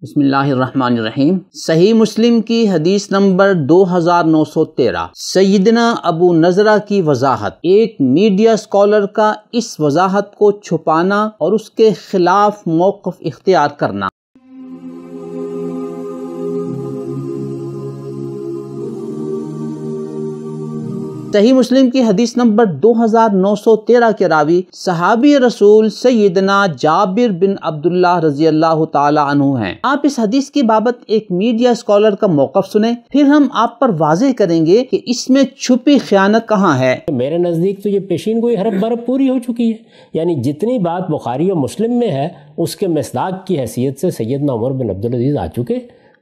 بسم اللہ الرحمن الرحیم۔ صحیح مسلم کی حدیث نمبر 2913 سیدنا ابو نضرہ کی وضاحت۔ ایک میڈیا اسکالر کا اس وضاحت کو چھپانا اور اس کے خلاف موقف اختیار کرنا۔ صحیح مسلم کی حدیث نمبر 2913 کے راوی صحابی رسول سیدنا جابر بن عبداللہ رضی اللہ تعالی عنہ ہیں۔ آپ اس حدیث کی بابت ایک میڈیا اسکالر کا موقف سنیں، پھر ہم آپ پر واضح کریں گے کہ اس میں چھپی خیانت کہاں ہے۔ میرے نزدیک تو یہ پیشین گوئی حرف برف پوری ہو چکی ہے، یعنی جتنی بات بخاری و مسلم میں ہے اس کے مصداق کی حیثیت سے سیدنا عمر بن عبدالعزیز آ چکے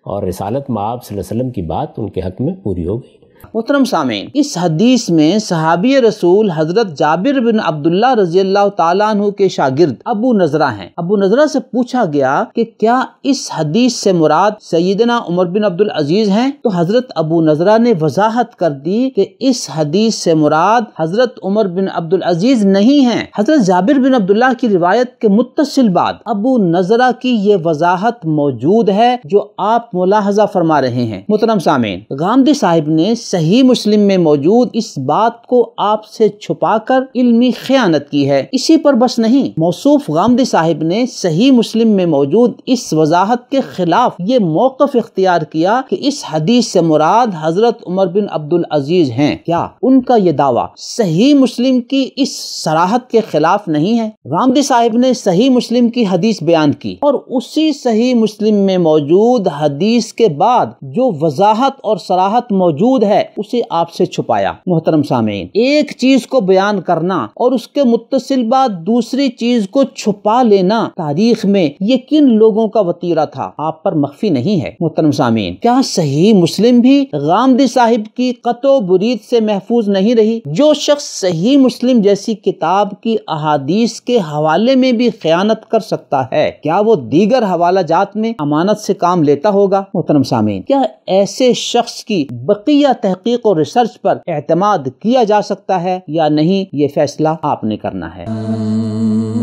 اور رسالت مآب صلی اللہ علیہ وسلم کی بات ان کے حق میں پوری ہو گئی۔ محترم سامعین، اس حدیث میں صحابی رسول حضرت جابر بن عبداللہ رضی اللہ تعالیٰ عنہ کے شاگرد ابو نضرہ ہیں۔ ابو نضرہ سے پوچھا گیا کہ کیا اس حدیث سے مراد سیدنا عمر بن عبدالعزیز ہیں؟ تو حضرت ابو نضرہ نے وضاحت کر دی کہ اس حدیث سے مراد حضرت عمر بن عبدالعزیز نہیں ہیں۔ حضرت جابر بن عبداللہ کی روایت کے متصل بعد ابو نضرہ کی یہ وضاحت موجود ہے جو آپ ملاحظہ فرما رہے ہیں۔ محترم سامعین، غامدی صاحب نے صحیح مسلم میں موجود اس بات کو آپ سے چھپا کر علمی خیانت کی ہے۔ اسی پر بس نہیں، موصوف غامدی صاحب نے صحیح مسلم میں موجود اس وضاحت کے خلاف یہ موقف اختیار کیا کہ اس حدیث سے مراد حضرت عمر بن عبدالعزیز ہیں۔ کیا ان کا یہ دعویٰ صحیح مسلم کی اس صراحت کے خلاف نہیں ہے؟ غامدی صاحب نے صحیح مسلم کی حدیث بیان کی اور اسی صحیح مسلم میں موجود حدیث کے بعد جو وضاحت اور صراحت موجود ہے اسے آپ سے چھپایا۔ محترم سامعین، ایک چیز کو بیان کرنا اور اس کے متصل بعد دوسری چیز کو چھپا لینا تاریخ میں یہ کن لوگوں کا وتیرہ تھا، آپ پر مخفی نہیں ہے۔ محترم سامعین، کیا صحیح مسلم بھی غامدی صاحب کی قطع و برید سے محفوظ نہیں رہی؟ جو شخص صحیح مسلم جیسی کتاب کی احادیث کے حوالے میں بھی خیانت کر سکتا ہے، کیا وہ دیگر حوالہ جات میں امانت سے کام لیتا ہوگا؟ محترم سامعین، کیا ایسے شخص کی بقیہ تحقیق اور ریسرچ پر اعتماد کیا جا سکتا ہے یا نہیں، یہ فیصلہ آپ نے کرنا ہے۔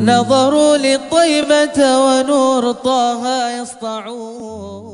نظروا للطيبة ونور طه يسطعون